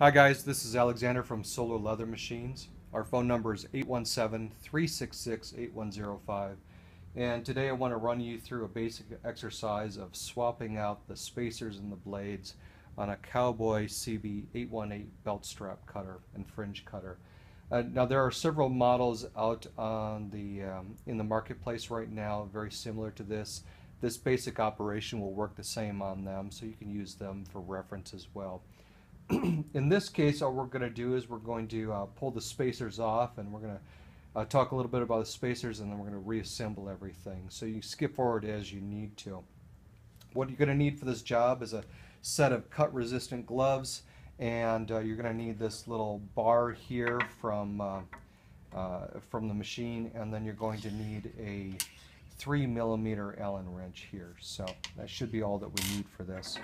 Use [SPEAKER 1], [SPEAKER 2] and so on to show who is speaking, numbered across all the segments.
[SPEAKER 1] Hi guys, this is Alexander from Solar Leather Machines. Our phone number is 817-366-8105, and today I want to run you through a basic exercise of swapping out the spacers and the blades on a Cowboy CB818 belt strap cutter and fringe cutter. Now there are several models out on in the marketplace right now very similar to this. This basic operation will work the same on them, so you can use them for reference as well. In this case, all we're going to do is we're going to pull the spacers off, and we're going to talk a little bit about the spacers, and then we're going to reassemble everything. So you skip forward as you need to. What you're going to need for this job is a set of cut-resistant gloves, and you're going to need this little bar here from the machine, and then you're going to need a 3mm Allen wrench here. So that should be all that we need for this.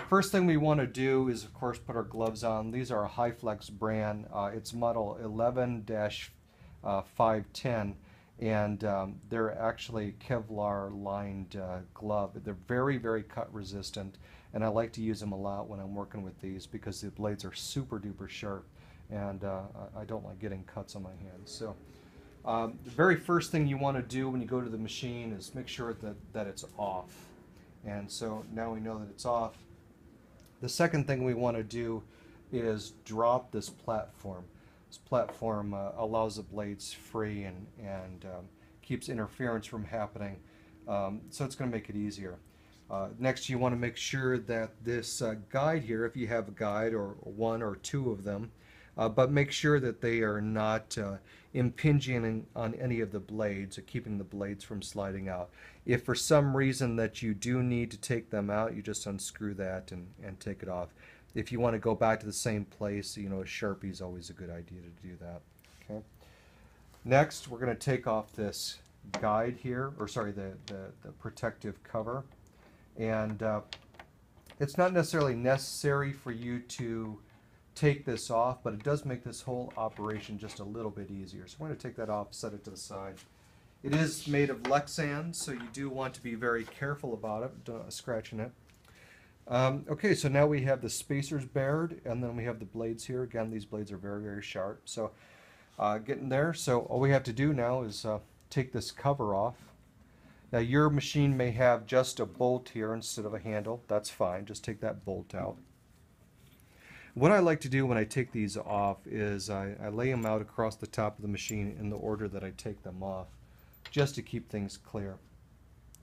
[SPEAKER 1] First thing we want to do is, of course, put our gloves on. These are a Hi-Flex brand. It's model 11-510, and they're actually Kevlar lined glove. They're very, very cut resistant, and I like to use them a lot when I'm working with these because the blades are super duper sharp, and I don't like getting cuts on my hands. So the very first thing you want to do when you go to the machine is make sure that it's off. And so now we know that it's off. The second thing we want to do is drop this platform. This platform allows the blades free and keeps interference from happening, so it's going to make it easier. Next, you want to make sure that this guide here, if you have a guide or one or two of them, but make sure that they are not impinging on any of the blades or keeping the blades from sliding out. If for some reason that you do need to take them out, you just unscrew that and take it off. If you want to go back to the same place, you know, a Sharpie is always a good idea to do that. Okay. Next, we're going to take off this guide here, or sorry, the protective cover. And it's not necessarily necessary for you to take this off, but it does make this whole operation just a little bit easier. So I'm going to take that off, set it to the side. It is made of Lexan, so you do want to be very careful about it, scratching it. Okay, so now we have the spacers bared, and then we have the blades here. Again, these blades are very, very sharp. So getting there. So all we have to do now is take this cover off. Now your machine may have just a bolt here instead of a handle. That's fine. Just take that bolt out. What I like to do when I take these off is I lay them out across the top of the machine in the order that I take them off, just to keep things clear.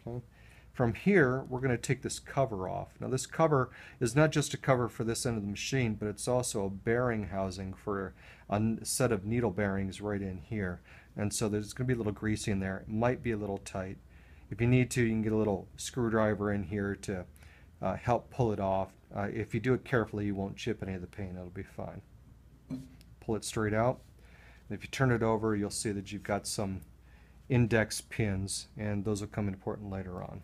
[SPEAKER 1] Okay. From here, we're going to take this cover off. Now this cover is not just a cover for this end of the machine, but it's also a bearing housing for a set of needle bearings right in here. And so there's going to be a little greasy in there. It might be a little tight. If you need to, you can get a little screwdriver in here to help pull it off. If you do it carefully, you won't chip any of the paint. It'll be fine. Pull it straight out. And if you turn it over, you'll see that you've got some index pins, and those will come important later on.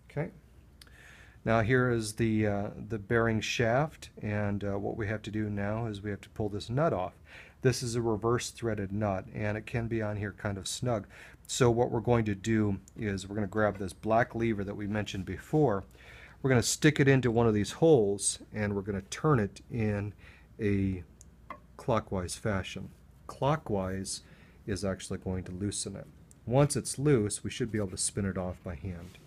[SPEAKER 1] Okay. Now here is the bearing shaft, and what we have to do now is we have to pull this nut off. This is a reverse threaded nut, and it can be on here kind of snug. So what we're going to do is we're going to grab this black lever that we mentioned before. We're going to stick it into one of these holes, and we're going to turn it in a clockwise fashion. Clockwise is actually going to loosen it. Once it's loose, we should be able to spin it off by hand.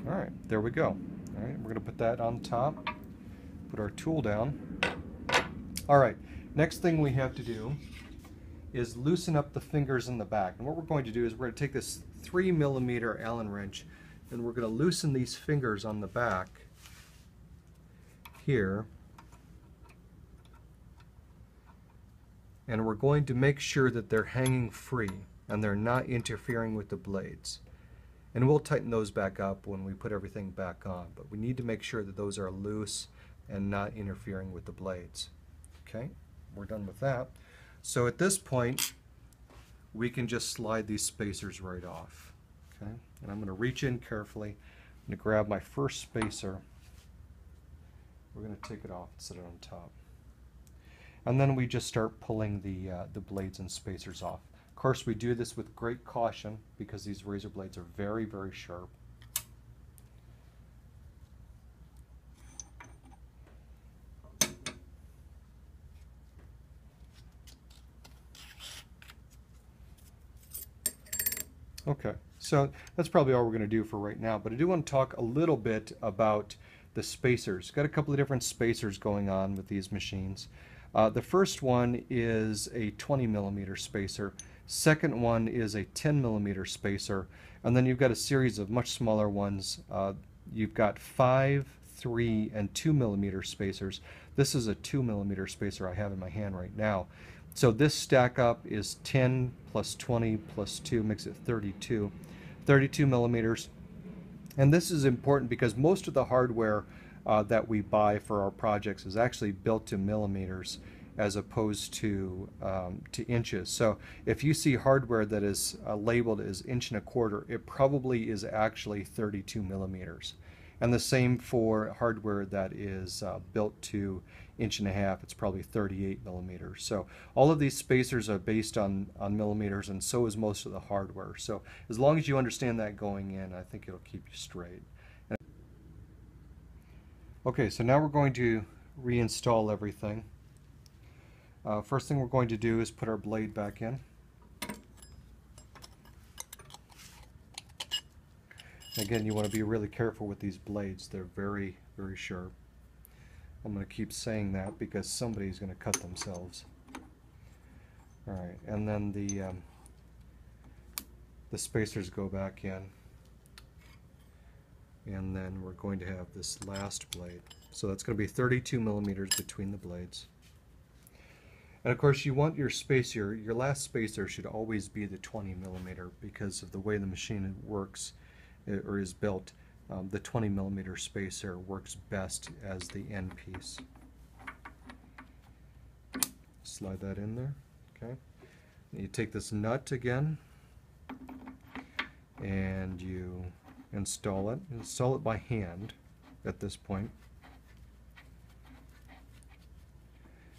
[SPEAKER 1] Alright, there we go. Alright, we're going to put that on top, put our tool down. Alright, next thing we have to do is loosen up the fingers in the back. And what we're going to do is we're going to take this 3mm Allen wrench, and we're going to loosen these fingers on the back here. And we're going to make sure that they're hanging free and they're not interfering with the blades. And we'll tighten those back up when we put everything back on, but we need to make sure that those are loose and not interfering with the blades. Okay, we're done with that. So at this point, we can just slide these spacers right off. Okay, and I'm going to reach in carefully. I'm going to grab my first spacer. We're going to take it off and set it on top. And then we just start pulling the blades and spacers off. Of course, we do this with great caution because these razor blades are very, very sharp. Okay, so that's probably all we're going to do for right now, but I do want to talk a little bit about the spacers. Got a couple of different spacers going on with these machines. The first one is a 20 millimeter spacer. Second one is a 10 millimeter spacer, and then you've got a series of much smaller ones. You've got 5, 3, and 2 millimeter spacers. This is a 2 millimeter spacer I have in my hand right now. So this stack up is 10 plus 20 plus 2 makes it 32 millimeters. And this is important because most of the hardware that we buy for our projects is actually built to millimeters as opposed to inches. So if you see hardware that is labeled as 1.25 inches, it probably is actually 32 millimeters. And the same for hardware that is built to 1.5 inches, it's probably 38 millimeters. So all of these spacers are based on millimeters, and so is most of the hardware. So as long as you understand that going in, I think it'll keep you straight. Okay, so now we're going to reinstall everything. First thing we're going to do is put our blade back in. Again, you want to be really careful with these blades. They're very, very sharp. I'm going to keep saying that because somebody's going to cut themselves. Alright, and then the spacers go back in. And then we're going to have this last blade. So that's going to be 32 millimeters between the blades. And of course you want your spacer, your last spacer should always be the 20 millimeter because of the way the machine works or is built. The 20 millimeter spacer works best as the end piece. Slide that in there. Okay. And you take this nut again and you install it. Install it by hand at this point.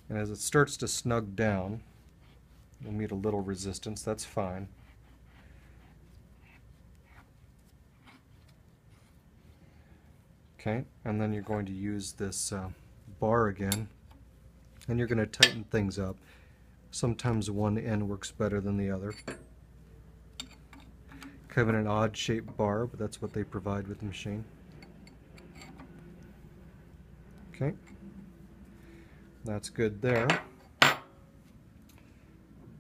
[SPEAKER 1] And as it starts to snug down, you'll meet a little resistance. That's fine. Okay, and then you're going to use this bar again, and you're going to tighten things up. Sometimes one end works better than the other. Kind of an odd shaped bar, but that's what they provide with the machine. Okay, that's good there.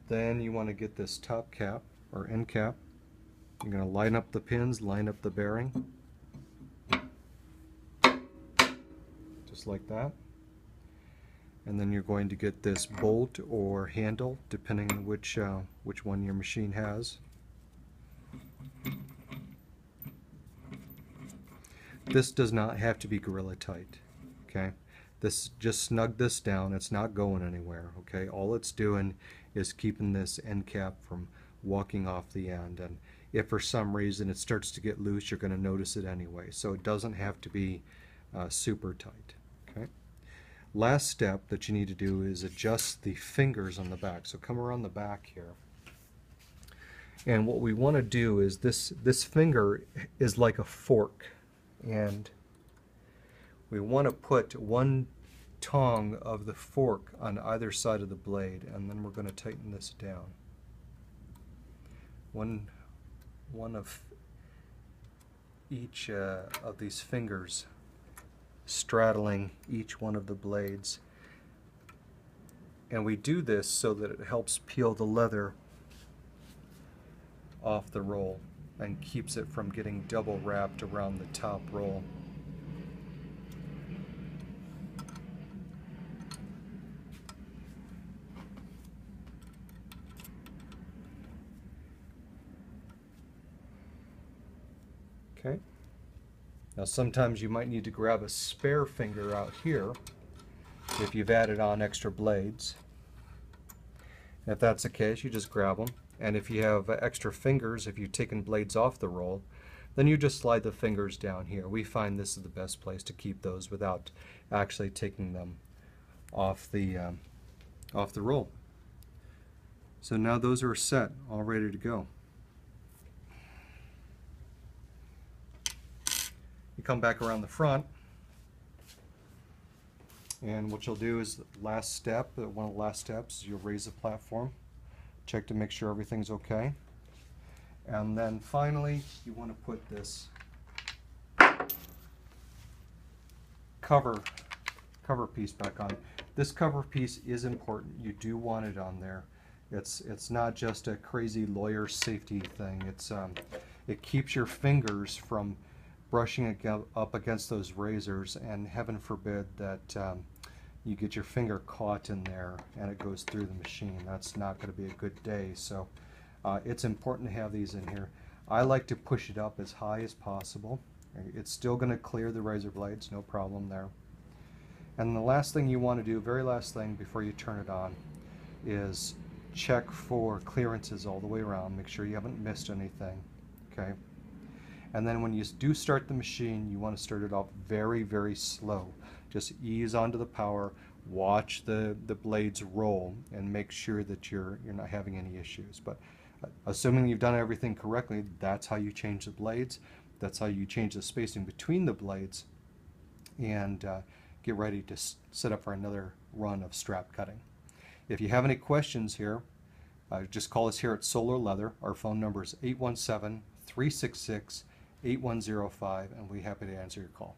[SPEAKER 1] Then you want to get this top cap or end cap. You're going to line up the pins, line up the bearing. Just like that. And then you're going to get this bolt or handle, depending on which one your machine has. This does not have to be Gorilla tight. Okay, this just snug this down. It's not going anywhere. Okay, all it's doing is keeping this end cap from walking off the end. And if for some reason it starts to get loose, you're going to notice it anyway. So it doesn't have to be super tight. Okay. Last step that you need to do is adjust the fingers on the back. So come around the back here. And what we want to do is this finger is like a fork, and we want to put one tongue of the fork on either side of the blade, and then we're going to tighten this down. One of each of these fingers straddling each one of the blades. And we do this so that it helps peel the leather off the roll and keeps it from getting double wrapped around the top roll. Okay. Now sometimes you might need to grab a spare finger out here if you've added on extra blades. If that's the case, you just grab them. And if you have extra fingers, if you've taken blades off the roll, then you just slide the fingers down here. We find this is the best place to keep those without actually taking them off the off the roll. So now those are set, all ready to go. You come back around the front, and what you'll do is the last step, one of the last steps, you'll raise the platform, check to make sure everything's okay. And then finally, you want to put this cover piece back on. This cover piece is important. You do want it on there. It's not just a crazy lawyer safety thing. It keeps your fingers from brushing up against those razors, and heaven forbid that you get your finger caught in there and it goes through the machine. That's not going to be a good day. So it's important to have these in here. I like to push it up as high as possible. It's still going to clear the razor blades, no problem there. And the last thing you want to do, very last thing before you turn it on, is check for clearances all the way around. Make sure you haven't missed anything. Okay. And then when you do start the machine, you want to start it off very, very slow. Just ease onto the power, watch the blades roll, and make sure that you're not having any issues. But assuming you've done everything correctly, that's how you change the blades. That's how you change the spacing between the blades, and get ready to set up for another run of strap cutting. If you have any questions here, just call us here at Solar Leather. Our phone number is 817-366-8105, and we're happy to answer your call.